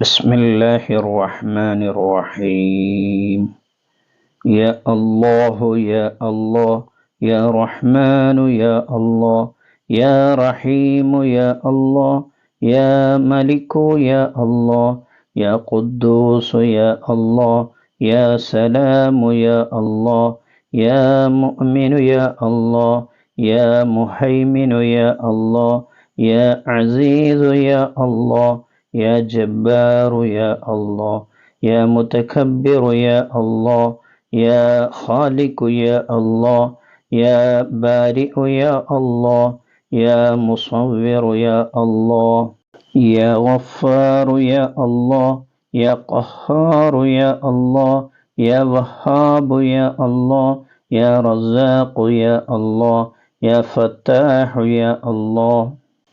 بسم الله الرحمن الرحيم. يا الله يا الله، يا رحمن يا الله، يا رحيم يا الله، يا ملك يا الله، يا قدوس يا الله، يا سلام يا الله، يا مؤمن يا الله، يا مهيمن يا الله، يا عزيز يا الله، يا جبار يا الله، يا متكبر يا الله، يا خالق يا الله، يا بارئ يا الله، يا مصور يا الله، يا غفار يا الله، يا قهار يا الله، يا وهاب يا الله، يا رزاق يا الله، يا فتاح يا الله،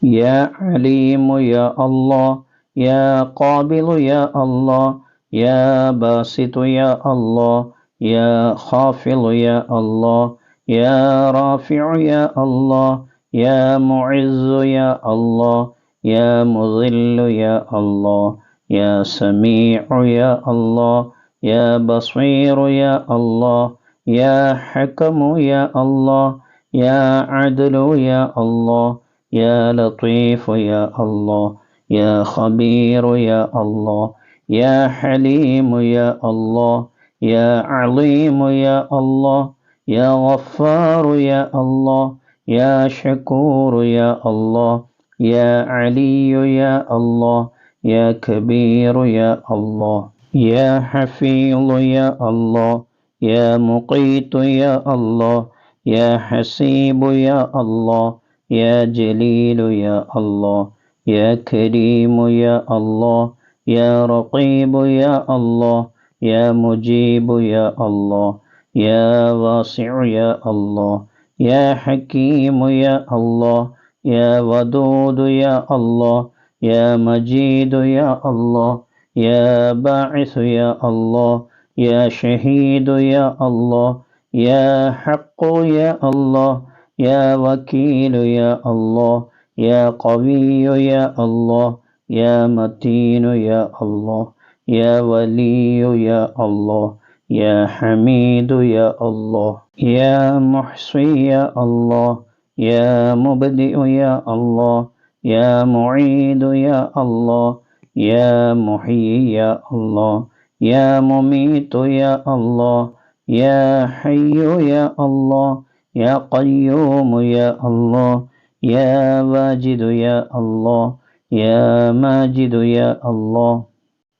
يا عليم يا الله، يا قابل يا الله، يا باسط يا الله، يا خافض يا الله، يا رافع يا الله، يا معز يا الله، يا مذل يا الله، يا سميع يا الله، يا بصير يا الله، يا حكم يا الله، يا عدل يا الله، يا لطيف يا الله، يا خبير يا الله، يا حليم يا الله، يا عليم يا الله، يا غفار يا الله، يا شكور يا الله، يا علي يا الله، يا كبير يا الله، يا حفيظ يا الله، يا مقيت يا الله، يا حسيب يا الله، يا جليل يا الله، يا كريم يا الله، يا رقيب يا الله، يا مجيب يا الله، يا واسع يا الله، يا حكيم يا الله، يا ودود يا الله، يا مجيد يا الله، يا باعث يا الله، يا شهيد يا الله، يا حق يا الله، يا وكيل يا الله، يا قوي يا الله، يا متين يا الله، يا ولي يا الله، يا حميد يا الله، يا محصي يا الله، يا مبدئ يا الله، يا معيد يا الله، يا محيي يا الله، يا مميت يا الله، يا حي يا الله، يا قيوم يا الله، يا واجد يا الله، يا ماجد يا الله،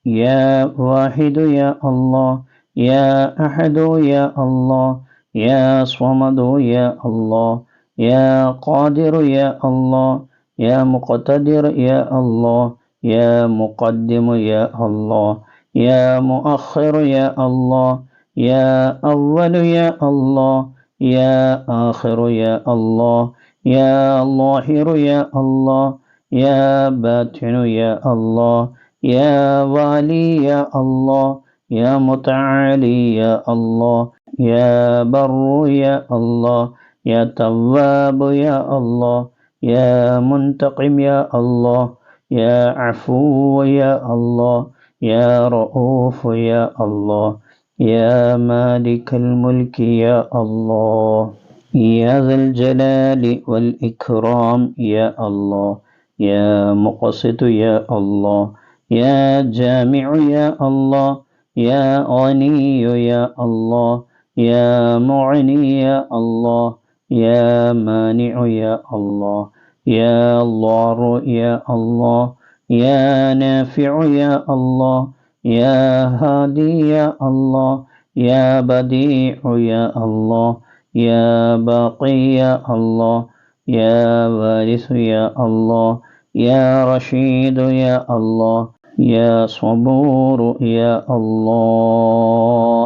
يا واحد يا الله، يا أحد يا الله، يا صمد يا الله، يا قادر يا الله، يا مقتدر يا الله، يا مقدم يا الله، يا مؤخر يا الله، يا أول يا الله، يا آخر يا الله، يا ظاهر يا الله، يا باطن يا الله، يا والي يا الله، يا متعالي يا الله، يا بر يا الله، يا تواب يا الله، يا منتقم يا الله، يا عفو يا الله، يا رؤوف يا الله، يا مالك الملك يا الله، يا ذا الجلال والإكرام يا الله، يا مقسط يا الله، يا جامع يا الله، يا غني يا الله، يا معني يا الله، يا مانع يا الله، يا ضار يا الله، يا نافع يا الله، يا هادي يا الله، يا بديع يا الله، يا باقي يا الله، يا وارث يا الله، يا رشيد يا الله، يا صبور يا الله،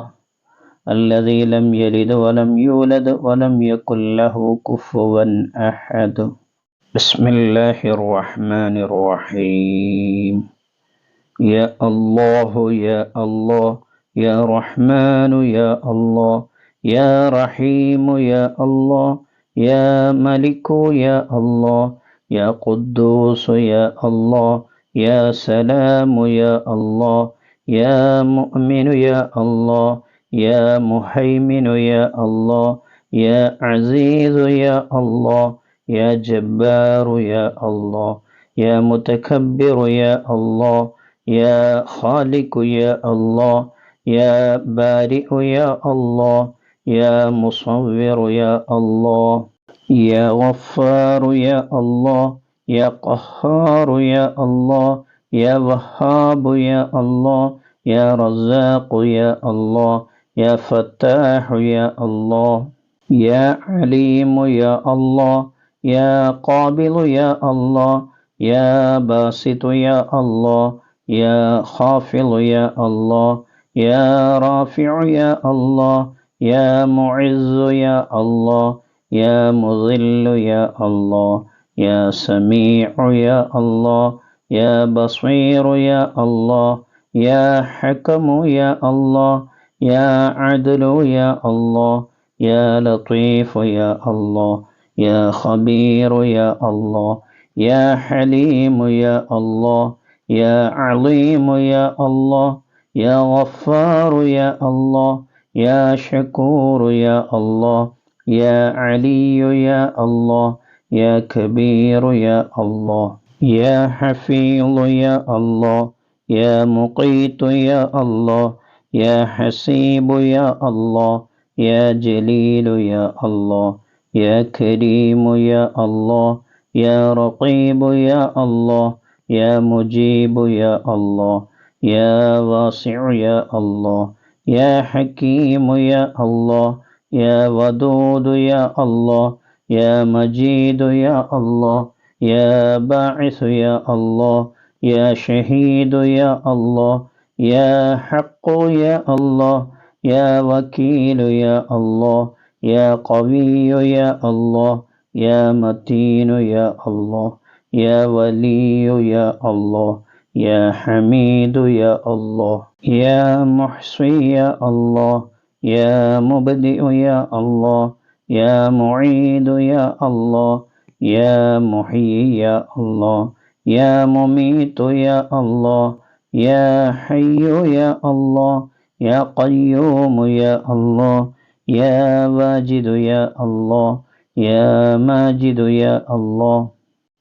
الذي لم يلد ولم يولد ولم يكن له كفوا أحد. بسم الله الرحمن الرحيم. يا الله يا الله، يا رحمن يا الله، يا رحيم يا الله، يا ملك يا الله، يا قدوس يا الله، يا سلام يا الله يا مؤمن يا الله يا مهيمن يا الله يا عزيز يا الله يا جبار يا الله يا متكبر يا الله يا خالق يا الله يا بارئ يا الله يا مصور يا الله يا غفار يا الله يا قهار يا الله يا وهاب يا الله يا رزاق يا الله يا فتاح يا الله يا عليم يا الله يا قابل يا الله يا باسط يا الله يا خافض يا الله يا رافع يا الله يا معز يا الله يا مذل يا الله يا سميع يا الله يا بصير يا الله يا حكم يا الله يا عدل يا الله يا لطيف يا الله يا خبير يا الله يا حليم يا الله يا عليم يا الله يا غفار يا الله يا شكور يا الله يا علي يا الله يا كبير يا الله يا حفيظ يا الله يا مقيت يا الله يا حسيب يا الله يا جليل يا الله يا كريم يا الله يا رقيب يا الله يا مجيب يا الله يا واسع يا الله يا حكيم يا الله يا ودود يا الله يا مجيد يا الله يا باعث يا الله يا شهيد يا الله يا حق يا الله يا وكيل يا الله يا قوي يا الله يا متين يا الله يا ولي يا الله يا حميد يا الله يا محصي يا الله يا مبدئ يا الله يا معيد يا الله يا محيي يا الله يا مميت يا الله يا حي يا الله يا قيوم يا الله يا واجد يا الله يا ماجد يا الله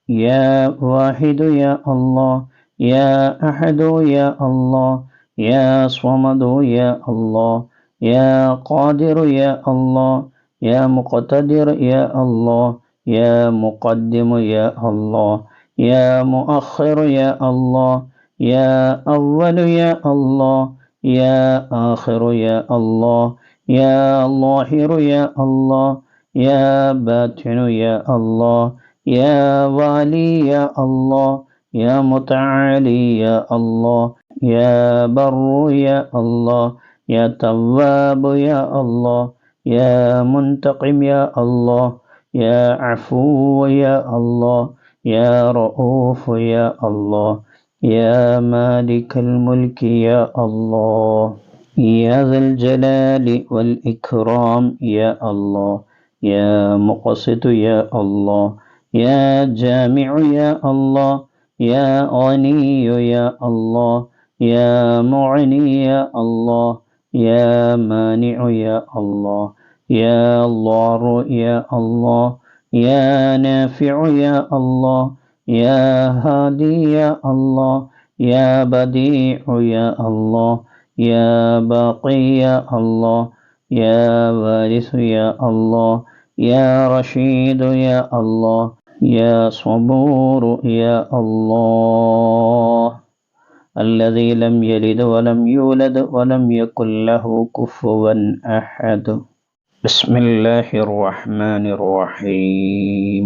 يا واحد يا الله يا أحد يا الله يا صمد يا الله يا قادر يا الله يا مقتدر يا الله يا مقدم يا الله يا مؤخر يا الله يا أول يا الله يا آخر يا الله يا ظاهر يا الله يا باطن يا الله يا والي يا الله يا متعالي يا الله يا بر يا الله يا تواب يا الله يا منتقم يا الله يا عفو يا الله يا رؤوف يا الله يا مالك الملك يا الله يا ذا الجلال والإكرام يا الله يا مقسط يا الله يا جامع يا الله يا غني يا الله يا معني يا الله يا مانع يا الله يا ضار يا الله يا نافع يا الله يا هادي يا الله يا بديع يا الله يا باقي يا الله يا وارث يا الله يا رشيد يا الله يا صبور يا الله الذي لم يلد ولم يولد ولم يكن له كفوا أحد بسم الله الرحمن الرحيم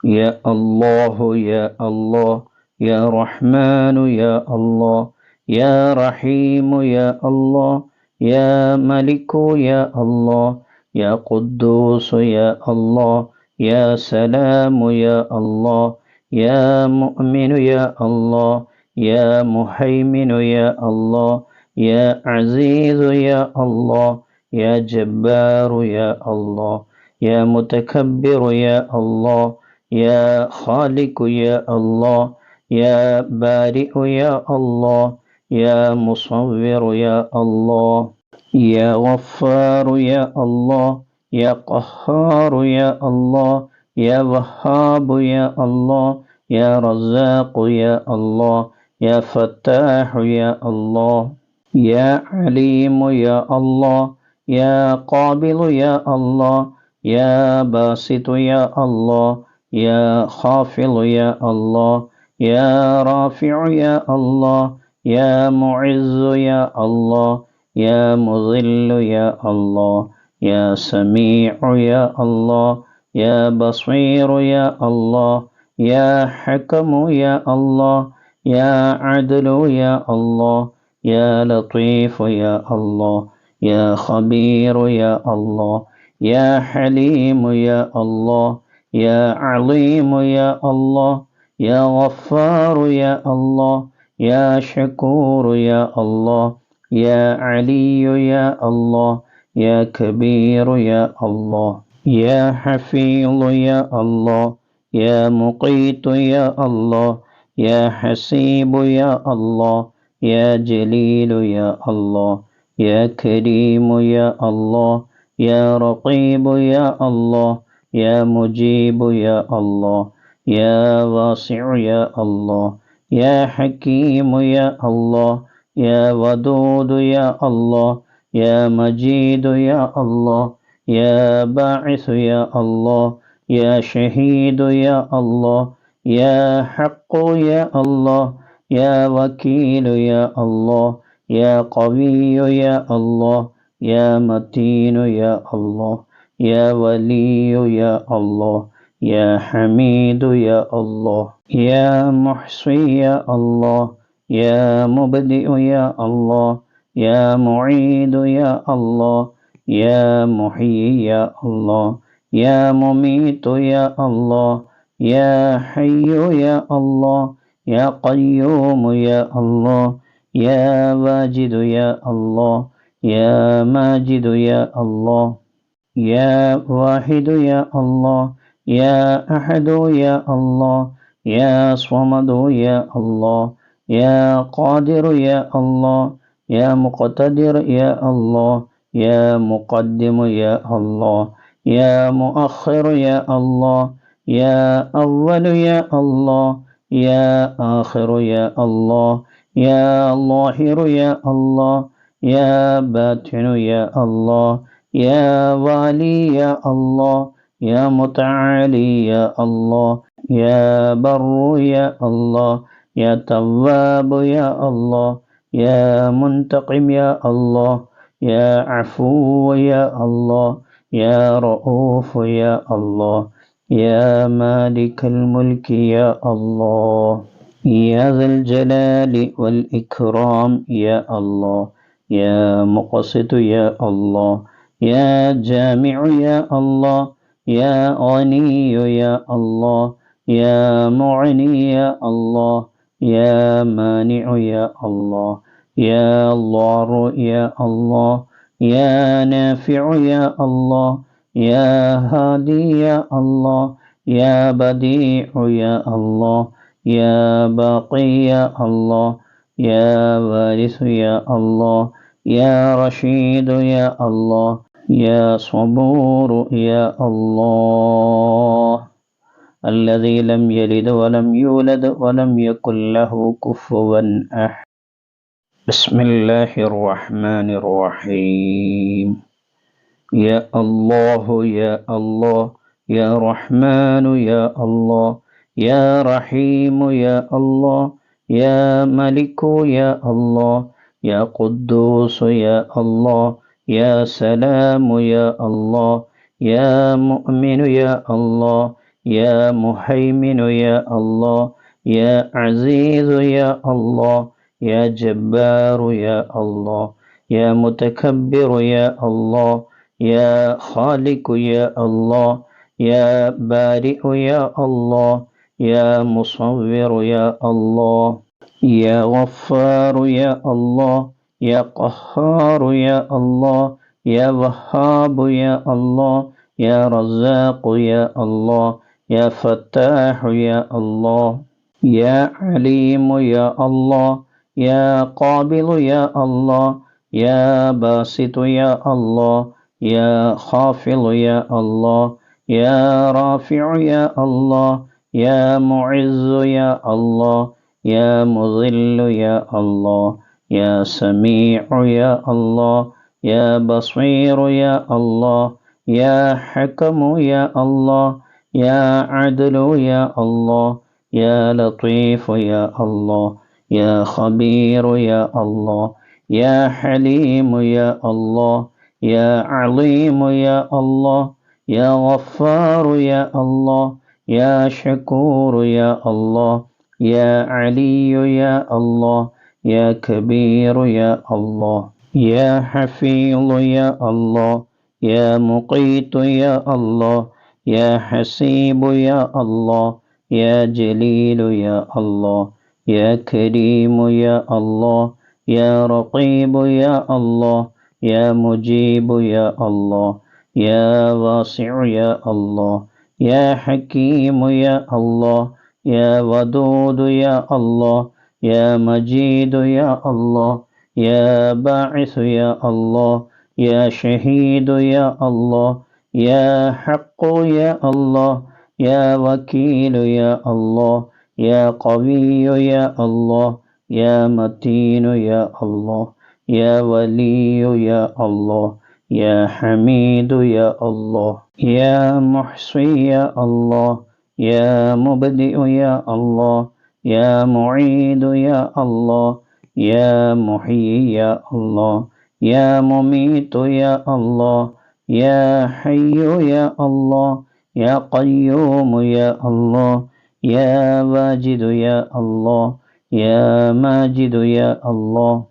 يا الله يا الله يا رحمن يا الله يا رحيم يا الله يا ملك يا الله يا قدوس يا الله يا سلام يا الله يا مؤمن يا الله يا مهيمن يا الله يا عزيز يا الله يا جبار يا الله يا متكبر يا الله يا خالق يا الله يا بارئ يا الله يا مصور يا الله يا غفار يا الله يا قهار يا الله يا وهاب يا الله يا رزاق يا الله يا فتاح يا الله يا عليم يا الله يا قابل يا الله يا باسط يا الله يا خافض يا الله يا رافع يا الله يا معز يا الله يا مذل يا الله يا سميع يا الله يا بصير يا الله يا حكم يا الله يا عدل يا الله يا لطيف يا الله يا خبير يا الله يا حليم يا الله يا عليم يا الله يا غفار يا الله يا شكور يا الله يا علي يا الله يا كبير يا الله يا حفيظ يا الله يا مقيت يا الله يا حسيب يا الله يا جليل يا الله يا كريم يا الله يا رقيب يا الله يا مجيب يا الله يا واسع يا الله يا حكيم يا الله يا ودود يا الله يا مجيد يا الله يا باعث يا الله يا شهيد يا الله يا حق يا الله يا وكيل يا الله يا قوي يا الله يا متين يا الله يا ولي يا الله يا حميد يا الله يا محصي يا الله يا مبدئ يا الله يا معيد يا الله يا محيي يا الله يا مميت يا الله يا حي يا الله يا قيوم يا الله يا واجد يا الله يا ماجد يا الله يا واحد يا الله يا أحد يا الله يا صمد يا الله يا قادر يا الله يا مقتدر يا الله يا مقدم يا الله يا مؤخر يا الله يا أول يا الله يا آخر يا الله يا ظاهر يا الله يا باطن يا الله يا والي يا الله يا متعالي يا الله يا بر يا الله يا تواب يا الله يا منتقم يا الله يا عفو يا الله يا رؤوف يا الله يا مالك الملك يا الله يا ذا الجلال والإكرام يا الله يا مقسط يا الله يا جامع يا الله يا غني يا الله يا معني يا الله يا مانع يا الله يا ضار يا الله يا نافع يا الله يا هادي يا الله يا بديع يا الله يا باقي يا الله يا وارث يا الله يا رشيد يا الله يا صبور يا الله الذي لم يلد ولم يولد ولم يكن له كفوا أحد بسم الله الرحمن الرحيم يا الله يا الله يا رحمن يا الله يا رحيم يا الله يا ملك يا الله يا قدوس يا الله يا سلام يا الله يا مؤمن يا الله يا مهيمن يا الله يا عزيز يا الله يا جبار يا الله يا متكبر يا الله يا خالق يا الله يا بارئ يا الله يا مصور يا الله يا غفار يا الله يا قهار يا الله يا وهاب يا الله يا رزاق يا الله يا فتاح يا الله يا عليم يا الله يا قابل يا الله يا باسط يا الله يا خافض يا الله يا رافع يا الله يا معز يا الله يا مذل يا الله يا سميع يا الله يا بصير يا الله يا حكم يا الله يا عدل يا الله يا لطيف يا الله يا خبير يا الله يا حليم يا الله يا عليم يا الله يا غفار يا الله يا شكور يا الله يا علي يا الله يا كبير يا الله يا حفيظ يا الله يا مقيت يا الله يا حسيب يا الله يا جليل يا الله يا كريم يا الله يا رقيب يا الله يا مجيب يا الله يا واسع يا الله يا حكيم يا الله يا ودود يا الله يا مجيد يا الله يا باعث يا الله يا شهيد يا الله يا حق يا الله يا وكيل يا الله يا قوي يا الله يا متين يا الله يا ولي يا الله يا حميد يا الله يا محصي يا الله يا مبدئ يا الله يا معيد يا الله يا محيي يا الله يا مميت يا الله يا حي يا الله يا قيوم يا الله يا واجد يا الله يا ماجد يا الله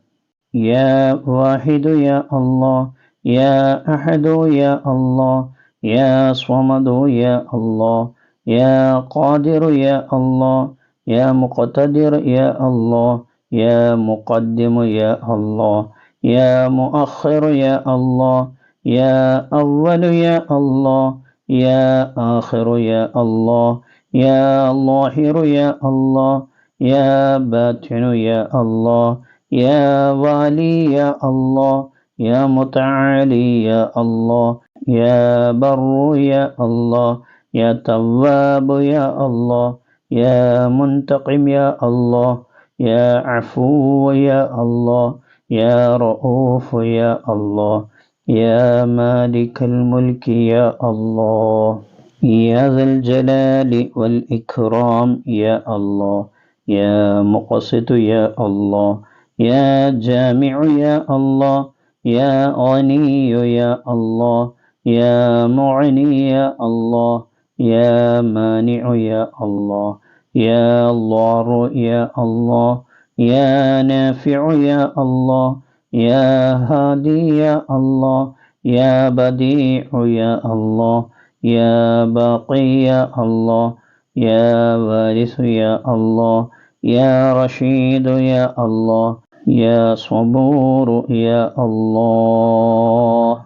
يا واحد يا الله يا أحد يا الله يا صمد يا الله يا قادر يا الله يا مقتدر يا الله يا مقدم يا الله يا مؤخر يا الله يا أول يا الله يا آخر يا الله يا ظاهر يا الله يا باطن يا الله يا والي يا الله يا متعالي يا الله يا بر يا الله يا تواب يا الله يا منتقم يا الله يا عفو يا الله يا رؤوف يا الله يا مالك الملك يا الله يا ذا الجلال والإكرام يا الله يا مقسط يا الله يا جامع يا الله يا غني يا الله يا معني يا الله يا مانع يا الله يا ضار يا الله يا نافع يا الله يا هادي يا الله يا بديع يا الله يا باقي يا الله يا وارث يا الله يا رشيد يا الله يا صبور يا الله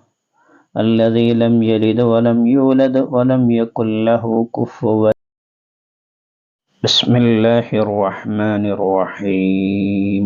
الذي لم يلد ولم يولد ولم يكن له كفوا بسم الله الرحمن الرحيم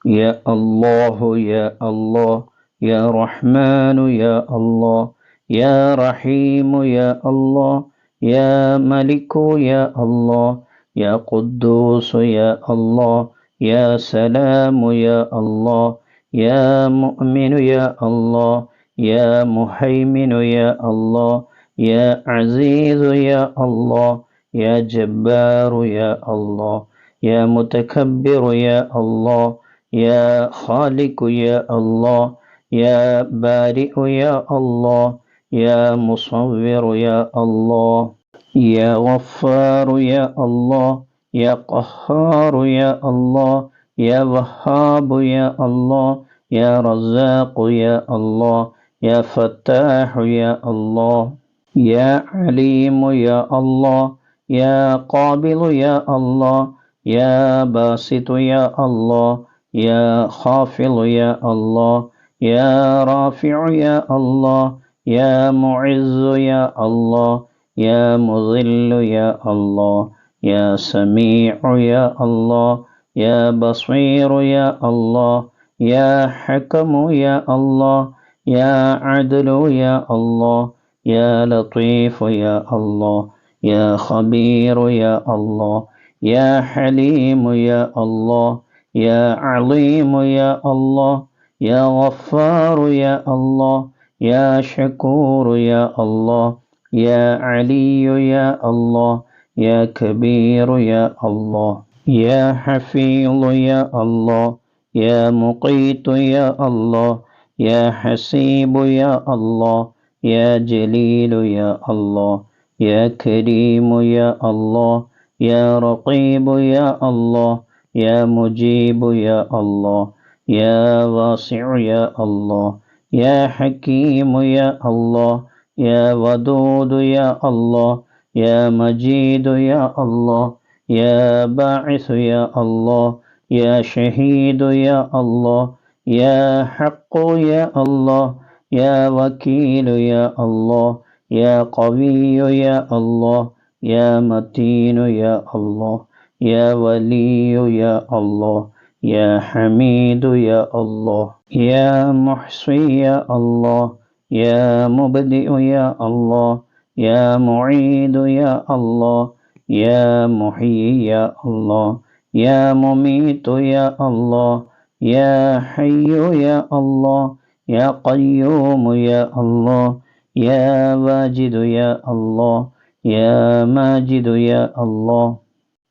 يا الله يا الله يا رحمن يا الله يا رحيم يا الله يا ملك يا الله يا قدوس يا الله يا سلام يا الله يا مؤمن يا الله يا مهيمن يا الله يا عزيز يا الله يا جبار يا الله يا متكبر يا الله يا خالق يا الله يا بارئ يا الله يا مصور يا الله يا غفار يا الله يا قهار يا الله يا وهاب يا الله يا رزاق يا الله يا فتاح يا الله يا عليم يا الله يا قابل يا الله يا باسط يا الله يا خافض يا الله يا رافع يا الله يا معز يا الله يا مذل يا الله يا سميع يا الله يا بصير يا الله يا حكم يا الله يا عدل يا الله يا لطيف يا الله يا خبير يا الله يا حليم يا الله يا عليم يا الله يا غفار يا الله يا شكور يا الله يا علي يا الله يا كبير يا الله يا حفيظ يا الله يا مقيت يا الله يا حسيب يا الله يا جليل يا الله يا كريم يا الله يا رقيب يا الله يا مجيب يا الله يا واسع يا الله يا حكيم يا الله يا ودود يا الله يا مجيد يا الله يا باعث يا الله يا شهيد يا الله يا حق يا الله يا وكيل يا الله يا قوي يا الله يا متين يا الله يا ولي يا الله يا حميد يا الله يا محصي يا الله يا مبدئ يا الله يا معيد يا الله يا محيي يا الله يا مميت يا الله يا حي يا الله يا قيوم يا الله يا واجد يا الله يا ماجد يا الله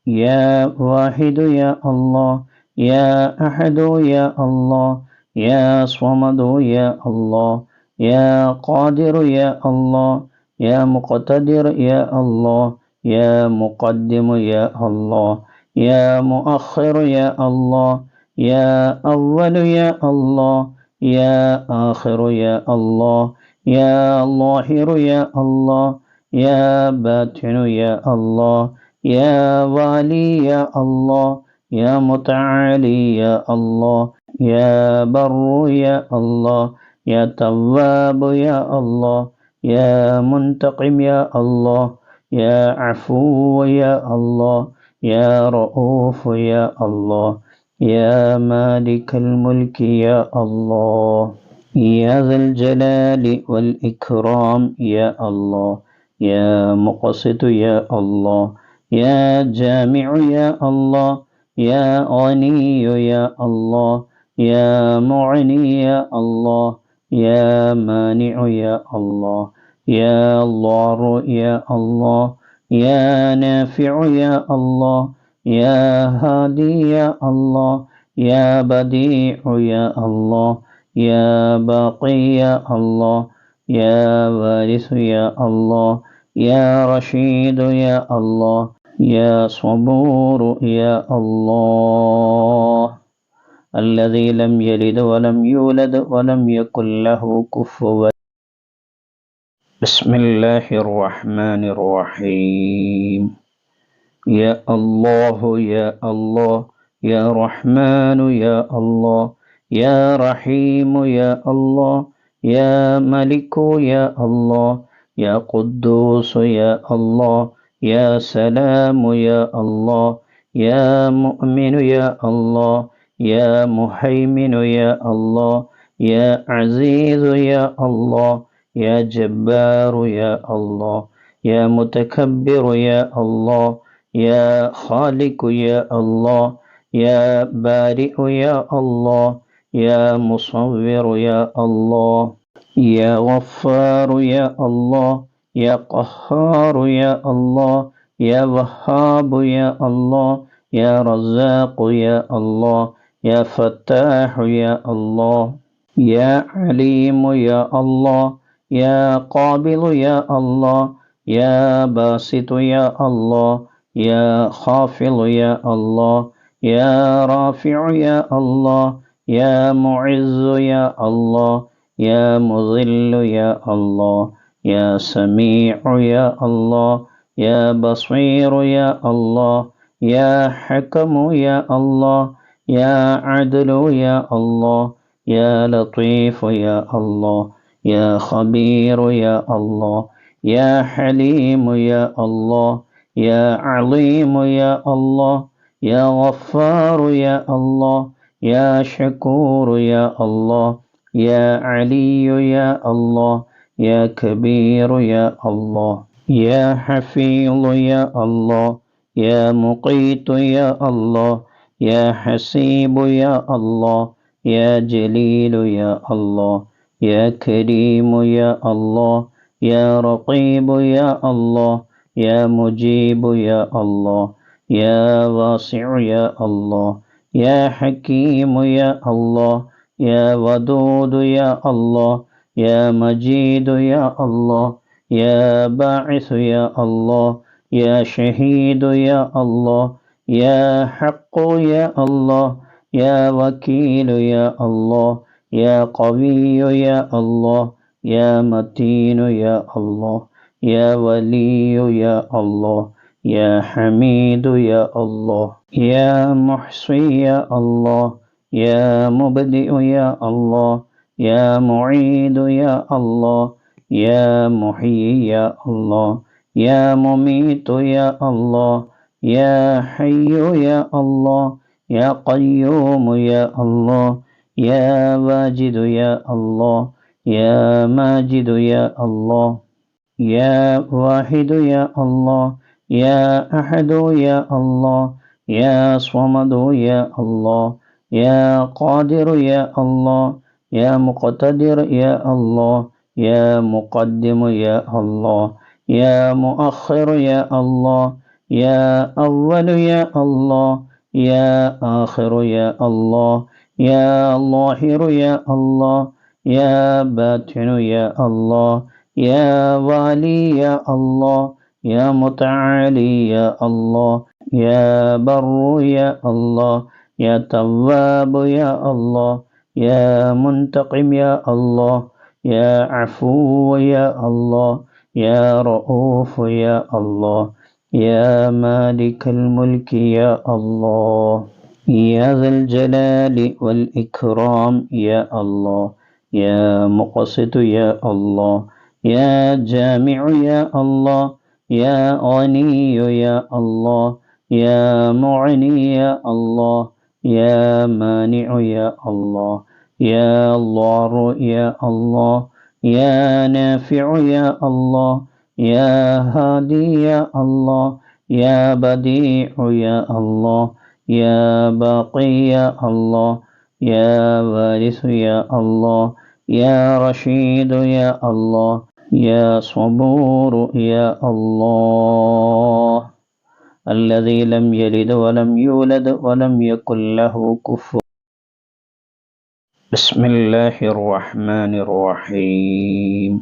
يا واحد يا الله يا أحد يا الله يا صمد يا الله يا قادر يا الله يا مقتدر يا الله يا مقدم يا الله يا مؤخر يا الله يا أول يا الله يا آخر يا الله يا ظاهر يا الله يا باطن يا الله يا والي يا الله يا متعالي يا الله يا بر يا الله يا تواب يا الله يا منتقم يا الله يا عفو يا الله يا رؤوف يا الله يا مالك الملك يا الله يا ذا الجلال والإكرام يا الله يا مقسط يا الله يا جامع يا الله يا غني يا الله يا معني يا الله يا مانع يا الله يا ضار يا الله يا نافع يا الله يا هادي يا الله يا بديع يا الله يا باقي يا الله يا وارث يا الله يا رشيد يا الله يا صبور يا الله الذي لم يلد ولم يولد ولم يكن له كفوا بسم الله الرحمن الرحيم يا الله يا الله يا رحمن يا الله يا رحيم يا الله يا ملك يا الله يا قدوس يا الله يا سلام يا الله يا مؤمن يا الله يا مهيمن يا الله يا عزيز يا الله يا جبار يا الله يا متكبر يا الله يا خالق يا الله يا بارئ يا الله يا مصور يا الله يا غفار يا الله يا قهار يا الله يا وهاب يا الله يا رزاق يا الله يا فتاح يا الله يا عليم يا الله يا قابل يا الله يا باسط يا الله يا خافض يا الله يا رافع يا الله يا معز يا الله يا مذل يا الله يا سميع يا الله يا بصير يا الله يا حكم يا الله يا عدل يا الله يا لطيف يا الله يا خبير يا الله يا حليم يا الله يا عليم يا الله يا غفار يا الله يا شكور يا الله يا علي يا الله يا كبير يا الله يا حفيظ يا الله يا مقيت يا الله يا حسيب يا الله يا جليل يا الله يا كريم يا الله يا رقيب يا الله يا مجيب يا الله يا واسع يا الله يا حكيم يا الله يا ودود يا الله يا مجيد يا الله يا باعث يا الله يا شهيد يا الله يا حق يا الله يا وكيل يا الله يا قوي يا الله يا متين يا الله يا ولي يا الله يا حميد يا الله يا محصي يا الله يا مبدئ يا الله يا معيد يا الله يا محيي يا الله يا مميت يا الله يا حي يا الله يا قيوم يا الله يا واجد يا الله يا ماجد يا الله يا واحد يا الله يا أحد يا الله يا صمد يا الله يا قادر يا الله يا مقتدر يا الله يا مقدم يا الله يا مؤخر يا الله يا أول يا الله يا آخر يا الله يا ظاهر يا الله يا باطن يا الله يا والي يا الله يا متعالي يا الله يا بر يا الله يا تواب يا الله يا منتقم يا الله يا عفو يا الله يا رؤوف يا الله يا مالك الملك يا الله يا ذا الجلال والإكرام يا الله يا مقسط يا الله يا جامع يا الله يا غني يا الله يا معني يا الله يا مانع يا الله يا ضار يا الله يا نافع يا الله يا هادي يا الله يا بديع يا الله يا باقي يا الله يا وارث يا الله يا رشيد يا الله يا صبور يا الله الذي لم يلد ولم يولد ولم يكن له كفوا بسم الله الرحمن الرحيم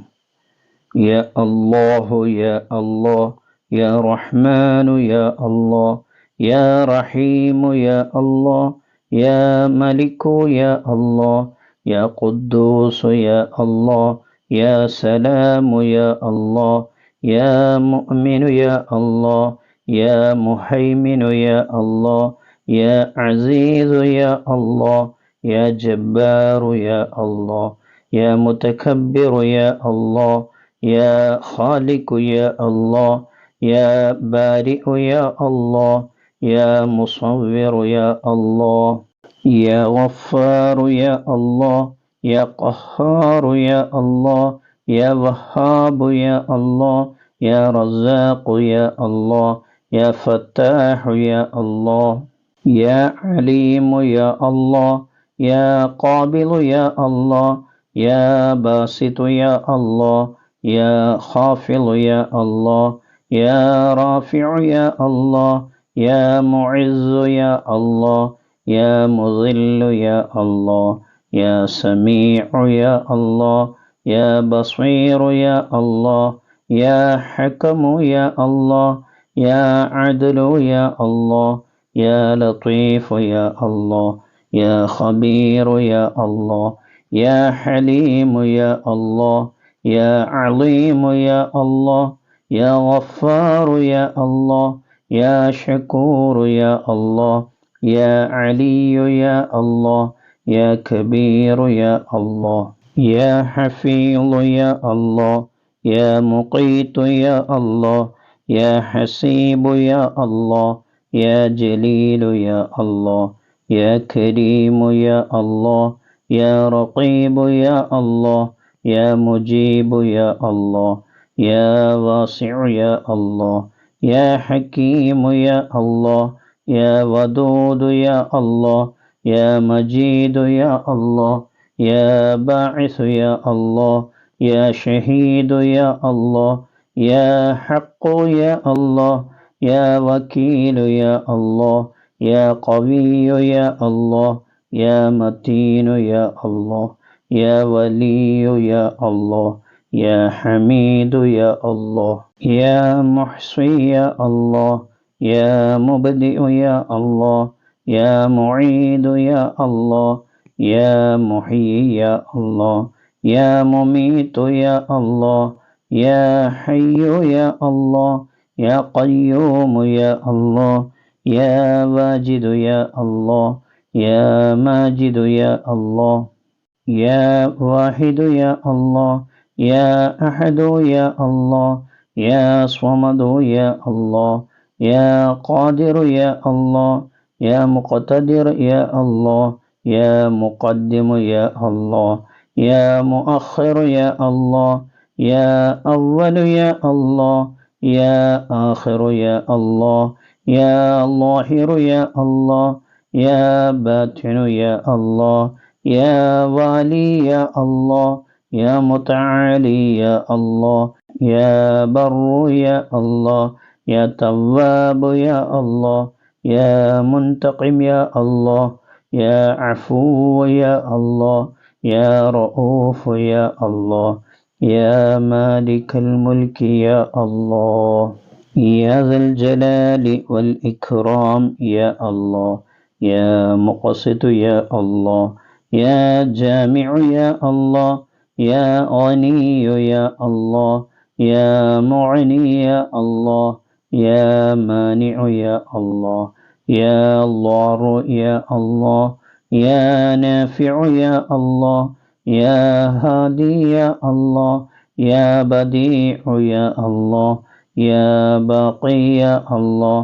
يا الله يا الله يا رحمن يا الله يا رحيم يا الله يا ملك يا الله يا قدوس يا الله يا سلام يا الله يا مؤمن يا الله يا مهيمن يا الله يا عزيز يا الله يا جبار يا الله يا متكبر يا الله يا خالق يا الله يا بارئ يا الله يا مصور يا الله يا غفار يا الله يا قهار يا الله يا وهاب يا الله يا رزاق يا الله يا فتاح يا الله يا عليم يا الله يا قابل يا الله يا باسط يا الله يا خافض يا الله يا رافع يا الله يا معز يا الله يا مذل يا الله يا سميع يا الله يا بصير يا الله يا حكم يا الله يا عدل يا الله يا لطيف يا الله يا خبير يا الله يا حليم يا الله يا عليم يا الله يا غفار يا الله يا شكور يا الله يا علي يا الله يا كبير يا الله يا حفيظ يا الله يا مقيت يا الله يا حسيب يا الله يا جليل يا الله يا كريم يا الله يا رقيب يا الله يا مجيب يا الله يا واسع يا الله يا حكيم يا الله يا ودود يا الله يا مجيد يا الله يا باعث يا الله يا شهيد يا الله يا حق يا الله يا وكيل يا الله يا قوي يا الله يا متين يا الله يا ولي يا الله يا حميد يا الله يا محصي يا الله يا مبدئ يا الله يا معيد يا الله يا محيي يا الله يا مميت يا الله يا حي يا الله يا قيوم يا الله يا واجد يا الله يا ماجد يا الله يا واحد يا الله يا أحد يا الله يا صمد يا الله يا قادر يا الله يا مقتدر يا الله يا مقدم يا الله يا مؤخر يا الله يا أول يا الله يا آخر يا الله يا ظاهر يا الله يا باطن يا الله يا والي يا الله يا متعالي يا الله يا بر يا الله يا تواب يا الله يا منتقم يا الله يا عفو يا الله يا رؤوف يا الله يا مالك الملك يا الله يا ذا الجلال والإكرام يا الله يا مقسط يا الله يا جامع يا الله يا غني يا الله يا معني يا الله يا مانع يا الله يا ضار يا الله يا نافع يا الله يا هادي يا الله يا بديع يا الله يا باقي يا الله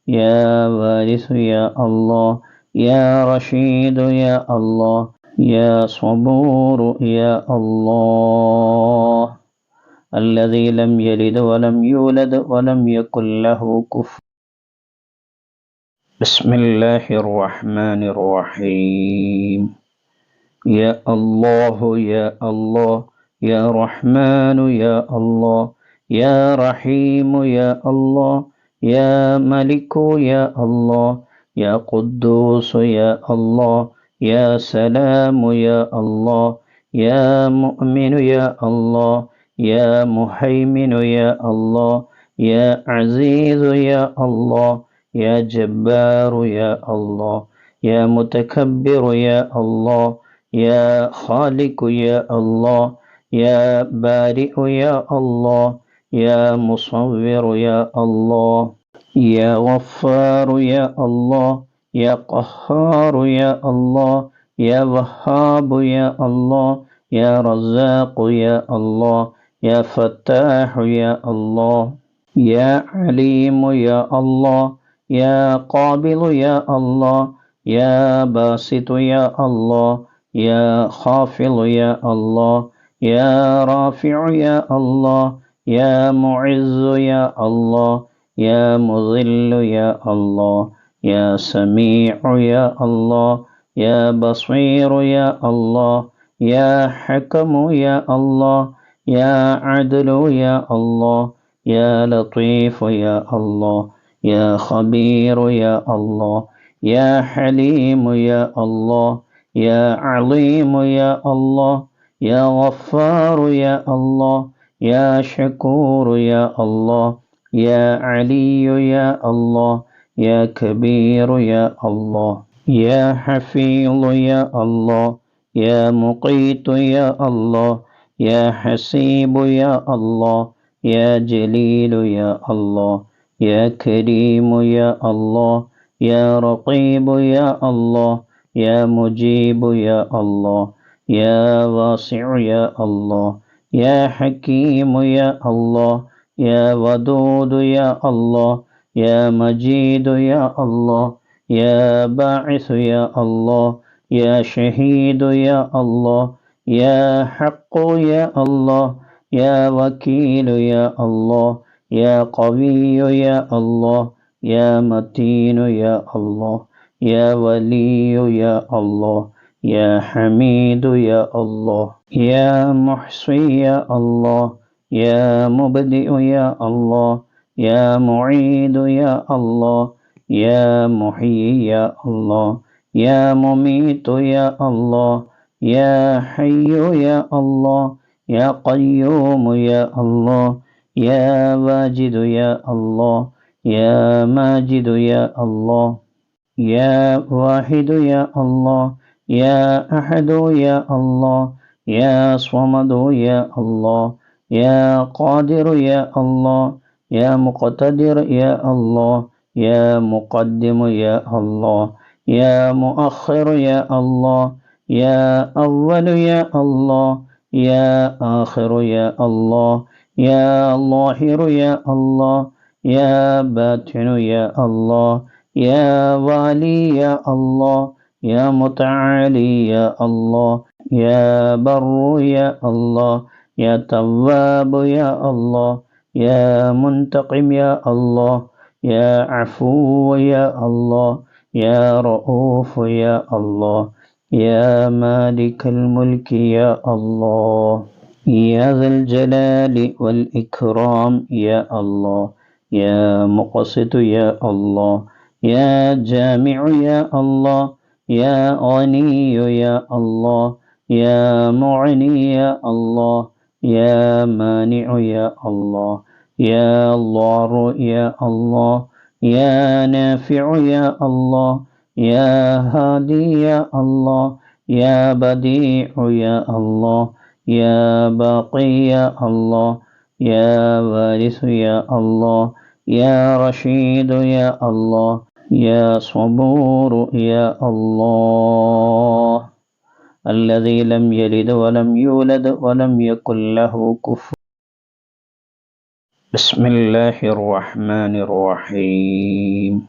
يا وارث يا الله يا رشيد يا الله يا صبور يا الله الذي لم يلد ولم يولد ولم يكن له كفوا بسم الله الرحمن الرحيم يا الله يا الله يا رحمن يا الله يا رحيم يا الله يا ملك يا الله يا قدوس يا الله يا سلام يا الله يا مؤمن يا الله يا مهيمن يا الله يا عزيز يا الله يا جبار يا الله يا متكبر يا الله يا خالق يا الله يا بارئ يا الله يا مصور يا الله يا غفار يا الله يا قهار يا الله يا وهاب يا الله يا رزاق يا الله يا فتاح يا الله يا عليم يا الله يا قابل يا الله يا باسط يا الله يا خافض يا الله يا رافع يا الله يا معز يا الله يا مذل يا الله يا سميع يا الله يا بصير يا الله يا حكم يا الله يا عدل يا الله يا لطيف يا الله يا خبير يا الله يا حليم يا الله يا عليم يا الله يا غفار يا الله يا شكور يا الله يا علي يا الله يا كبير يا الله يا حفيظ يا الله يا مقيت يا الله يا حسيب يا الله يا جليل يا الله يا كريم يا الله يا رقيب يا الله يا مجيب يا الله يا واسع يا الله يا حكيم يا الله يا ودود يا الله يا مجيد يا الله يا باعث يا الله يا شهيد يا الله يا حق يا الله يا وكيل يا الله يا قوي يا الله يا متين يا الله يا ولي يا الله يا حميد يا الله يا محصي يا الله يا مبدئ يا الله يا معيد يا الله يا محيي يا الله يا مميت يا الله يا حي يا الله يا قيوم يا الله يا واجد يا الله يا ماجد يا الله يا واحد يا الله يا أحد يا الله يا صمد يا الله يا قادر يا الله يا مقتدر يا الله يا مقدم يا الله يا مؤخر يا الله يا أول يا الله يا آخر يا الله يا ظاهر يا الله يا باطن يا الله يا والي يا الله يا متعالي يا الله يا بر يا الله يا تواب يا الله يا منتقم يا الله يا عفو يا الله يا رؤوف يا الله يا مالك الملك يا الله يا ذا الجلال والإكرام يا الله يا مقسط يا الله يا جامع يا الله يا غني يا الله يا معني يا الله يا مانع يا الله يا ضار يا الله يا نافع يا الله يا هادي يا الله يا بديع يا الله يا باقي يا الله يا وارث يا الله يا رشيد يا الله يا صبور يا الله الذي لم يلد ولم يولد ولم يكن له كفوا بسم الله الرحمن الرحيم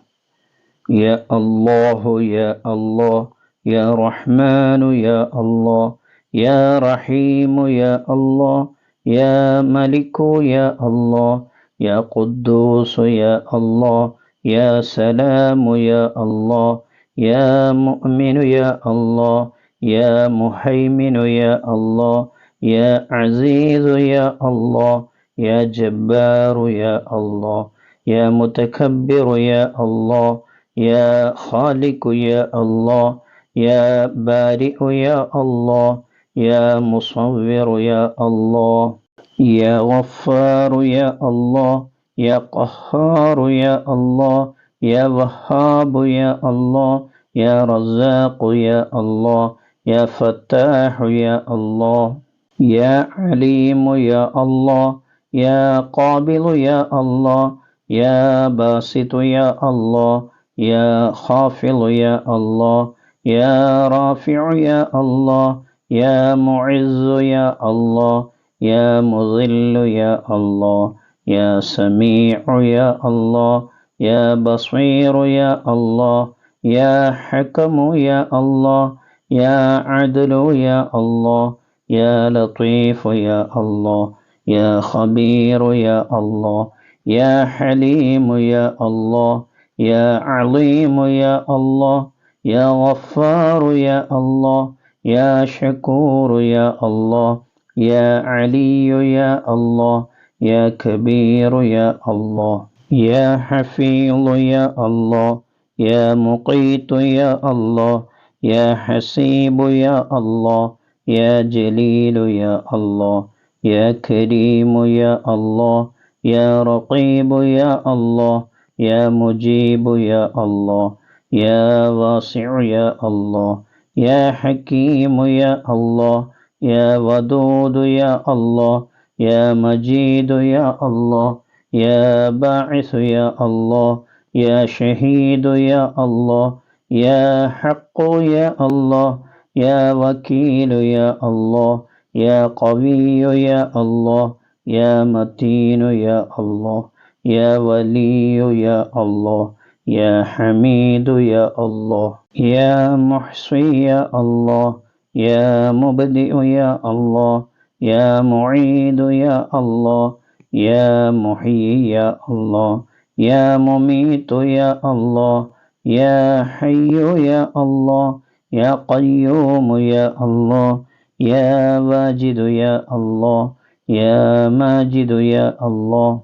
يا الله يا الله يا رحمن يا الله يا رحيم يا الله يا ملك يا الله يا قدوس يا الله يا سلام يا الله يا مؤمن يا الله يا مهيمن يا الله يا عزيز يا الله يا جبار يا الله يا متكبر يا الله يا خالق يا الله يا بارئ يا الله يا مصور يا الله يا غفار يا الله يا قهار يا الله يا وهاب يا الله يا رزاق يا الله يا فتاح يا الله يا عليم يا الله يا قابل يا الله يا باسط يا الله يا خافض يا الله يا رافع يا الله يا معز يا الله يا مذل يا الله يا سميع يا الله يا بصير يا الله يا حكم يا الله يا عدل يا الله يا لطيف يا الله يا خبير يا الله يا حليم يا الله يا عليم يا الله يا غفار يا الله يا شكور يا الله يا علي يا الله يا كبير يا الله يا حفيظ يا الله يا مقيت يا الله يا حسيب يا الله يا جليل يا الله يا كريم يا الله يا رقيب يا الله يا مجيب يا الله يا واسع يا الله يا حكيم يا الله يا ودود يا الله يا مجيد يا الله يا باعث يا الله يا شهيد يا الله يا حق يا الله يا وكيل يا الله يا قوي يا الله يا متين يا الله يا ولي يا الله يا حميد يا الله يا محصي يا الله يا مبدئ يا الله يا معيد يا الله يا محيي يا الله يا مميت يا الله يا حي يا الله يا قيوم يا الله يا واجد يا الله يا ماجد يا الله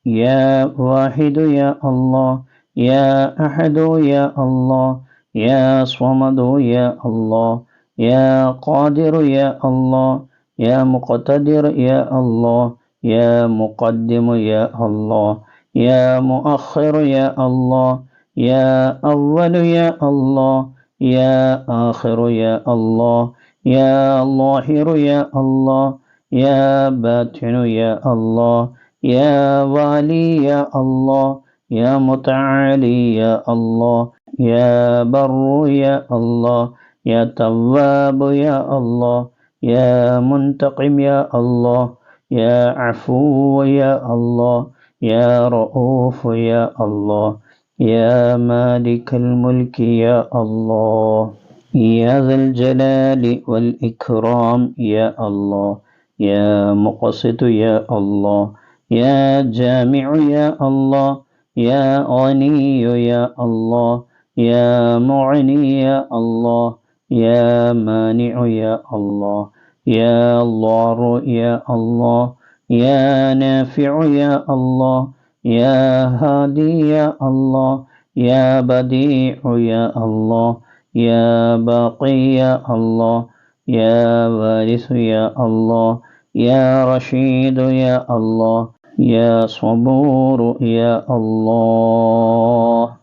يا واحد يا الله يا أحد يا الله يا صمد يا الله يا قادر يا الله يا مقتدر يا الله يا مقدم يا الله يا مؤخر يا الله يا أول يا الله يا آخر يا الله يا ظاهر يا الله يا باطن يا الله يا والي يا الله يا متعالي يا الله يا بر يا الله يا تواب يا الله يا منتقم يا الله يا عفو يا الله يا رؤوف يا الله يا مالك الملك يا الله يا ذا الجلال والإكرام يا الله يا مقسط يا الله يا جامع يا الله يا غني يا الله يا معني يا الله يا مانع يا الله يا ضار يا الله يا نافع يا الله يا هادي يا الله يا بديع يا الله يا باقي يا الله يا وارث يا الله يا رشيد يا الله يا صبور يا الله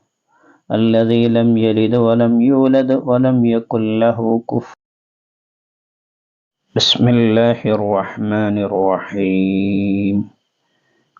الذي لم يلد ولم يولد ولم يكن له كفوا بسم الله الرحمن الرحيم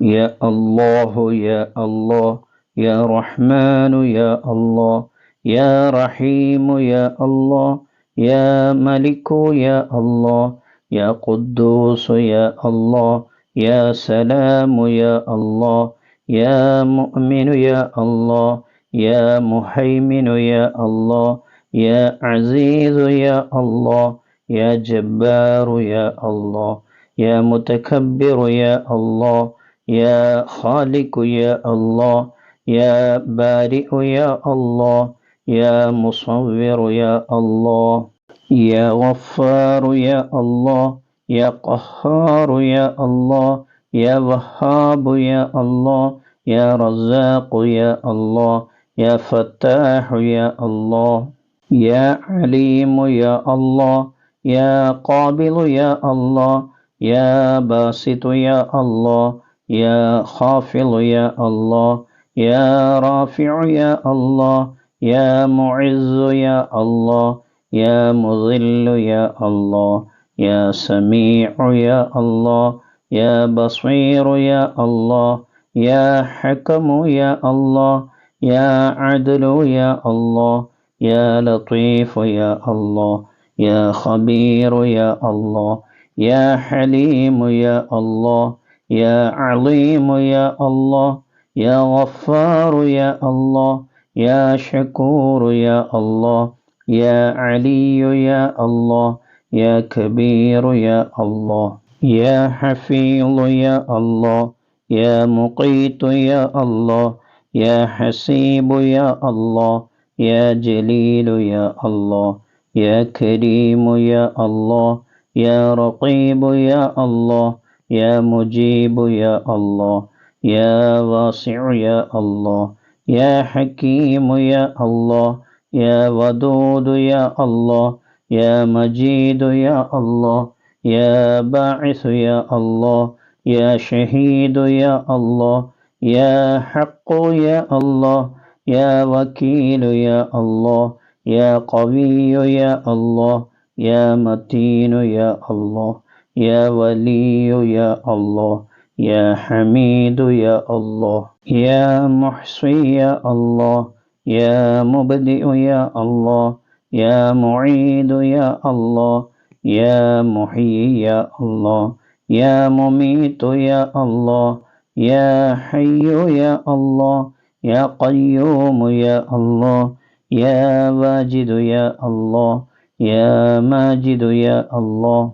يا الله يا الله يا رحمن يا الله يا رحيم يا الله يا ملك يا الله يا قدوس يا الله يا سلام يا الله يا مؤمن يا الله يا مهيمن يا الله يا عزيز يا الله يا جبار يا الله يا متكبر يا الله يا خالق يا الله يا بارئ يا الله يا مصور يا الله يا غفار يا الله يا قهار يا الله يا وهاب يا الله يا رزاق يا الله يا فتاح يا الله يا عليم يا الله يا قابل يا الله يا باسط يا الله يا خافض يا الله يا رافع يا الله يا معز يا الله يا مذل يا الله يا سميع يا الله يا بصير يا الله يا حكم يا الله يا عدل يا الله يا لطيف يا الله يا خبير يا الله يا حليم يا الله يا عليم يا الله يا غفار يا الله يا شكور يا الله يا علي يا الله يا كبير يا الله يا حفيظ يا الله يا مقيت يا الله يا حسيب يا الله يا جليل يا الله يا كريم يا الله يا رقيب يا الله يا مجيب يا الله يا واسع يا الله يا حكيم يا الله يا ودود يا الله يا مجيد يا الله يا باعث يا الله يا شهيد يا الله يا حق يا الله يا وكيل يا الله يا قوي يا الله يا متين يا الله يا ولي يا الله يا حميد يا الله يا محصي يا الله يا مبدئ يا الله يا معيد يا الله يا محيي يا الله يا مميت يا الله يا حي يا الله يا قيوم يا الله يا واجد يا الله يا ماجد يا الله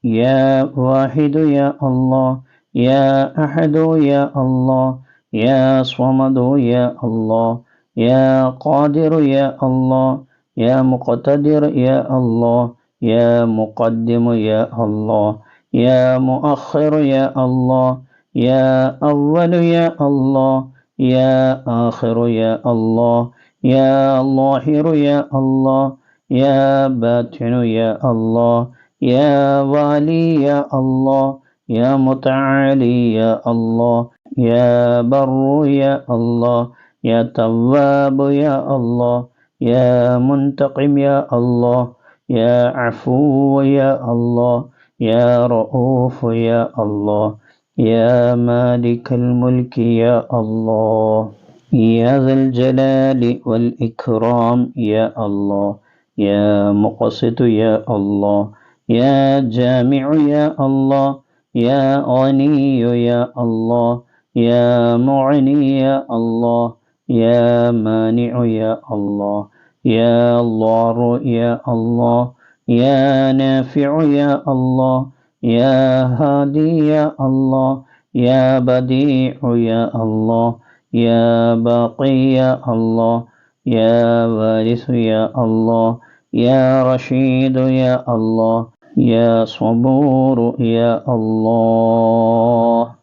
يا واحد يا الله يا أحد يا الله يا صمد يا الله يا قادر يا الله يا مقتدر يا الله يا مقدم يا الله يا مؤخر يا الله يا أول يا الله يا آخر يا الله يا ظاهر يا الله يا باطن يا الله يا والي يا الله يا متعالي يا الله يا بر يا الله يا تواب يا الله يا منتقم يا الله يا عفو يا الله يا رؤوف يا الله يا مالك الملك يا الله يا ذا الجلال والإكرام يا الله يا مقسط يا الله يا جامع يا الله يا غني يا الله يا معني يا الله يا مانع يا الله يا ضار يا الله يا نافع يا الله يا هادي يا الله يا بديع يا الله يا باقي يا الله يا وارث يا الله يا رشيد يا الله يا صبور يا الله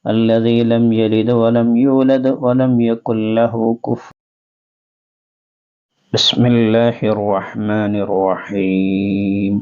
الذي لم يلد ولم يولد ولم يكن له كفوا بسم الله الرحمن الرحيم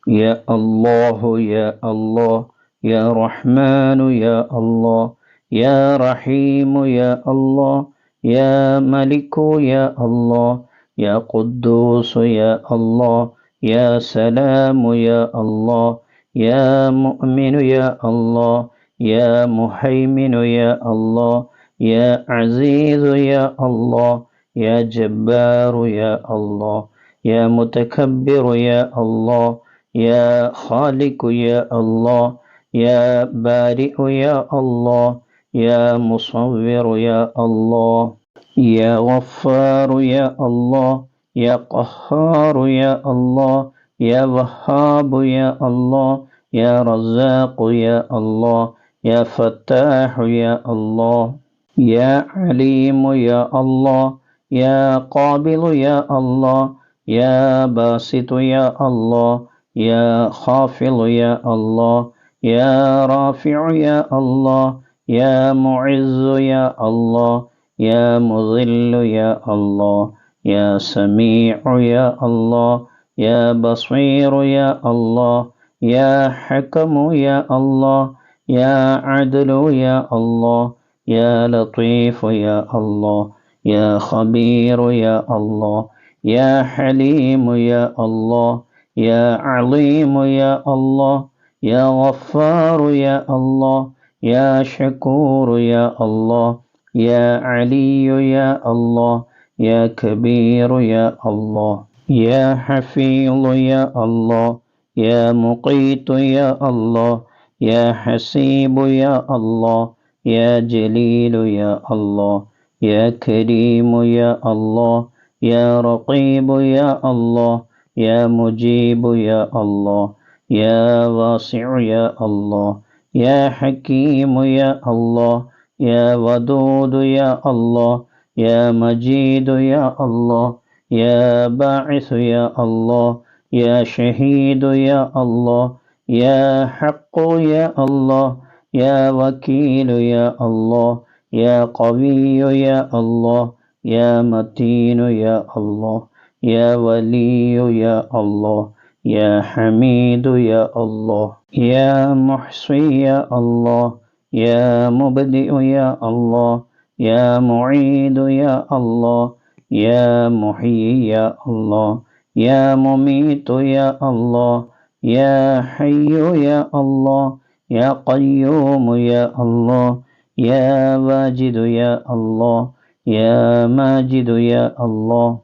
يا الله يا الله يا رحمن يا الله يا رحيم يا الله يا ملك يا الله يا قدوس يا الله يا سلام يا الله يا مؤمن يا الله يا مهيمن يا الله يا عزيز يا الله يا جبار يا الله يا متكبر يا الله يا خالق يا الله يا بارئ يا الله يا مصور يا الله يا غفار يا الله يا قهار يا الله يا وهاب يا الله يا رزاق يا الله يا فتاح يا الله يا عليم يا الله يا قابل يا الله يا باسط يا الله يا خافض يا الله يا رافع يا الله يا معز يا الله يا مذل يا الله يا سميع يا الله يا بصير يا الله يا حكم يا الله يا عدل يا الله يا لطيف يا الله يا خبير يا الله يا حليم يا الله يا عليم يا الله يا غفار يا الله يا شكور يا الله يا علي يا الله يا كبير يا الله يا حفيظ يا الله يا مقيت يا الله يا حسيب يا الله يا جليل يا الله يا كريم يا الله يا رقيب يا الله يا مجيب يا الله يا واسع يا الله يا حكيم يا الله يا ودود يا الله يا مجيد يا الله يا باعث يا الله يا شهيد يا الله يا حق يا الله يا وكيل يا الله يا قوي يا الله يا متين يا الله يا ولي يا الله يا حميد يا الله يا محصي يا الله يا مبدئ يا الله يا معيد يا الله يا محيي يا الله يا مميت يا الله يا حي يا الله يا قيوم يا الله يا واجد يا الله يا ماجد يا الله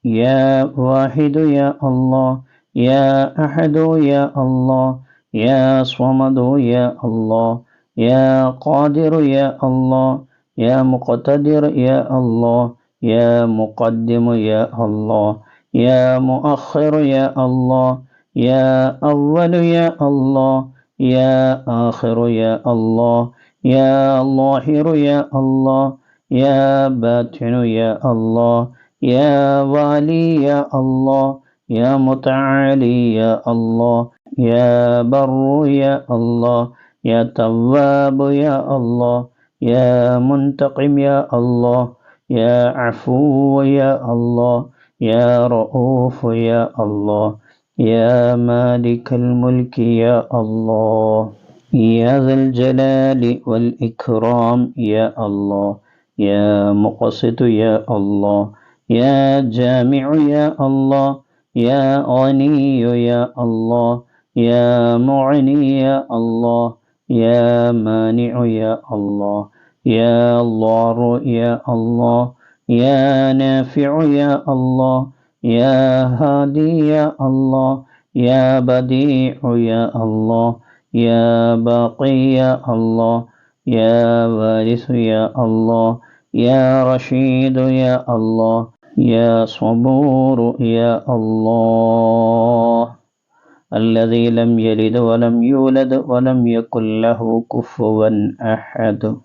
يا واحد يا الله يا أحد يا الله يا صمد يا الله يا قادر يا الله يا مقتدر يا الله يا مقدم يا الله يا مؤخر يا الله يا أول يا الله يا آخر يا الله يا ظاهر يا الله يا باطن يا الله يا والي يا الله يا متعالي يا الله يا بر يا الله يا تواب يا الله يا منتقم يا الله يا عفو يا الله يا رؤوف يا الله يا مالك الملك يا الله يا ذا الجلال والإكرام يا الله يا مقسط يا الله يا جامع يا الله يا غني يا الله يا معني يا الله يا مانع يا الله يا ضار يا الله يا نافع يا الله يا هادي يا الله يا بديع يا الله يا باقي يا الله يا وارث يا الله يا رشيد يا الله يا صبور يا الله الذي لم يلد ولم يولد ولم يكن له كفوا أحد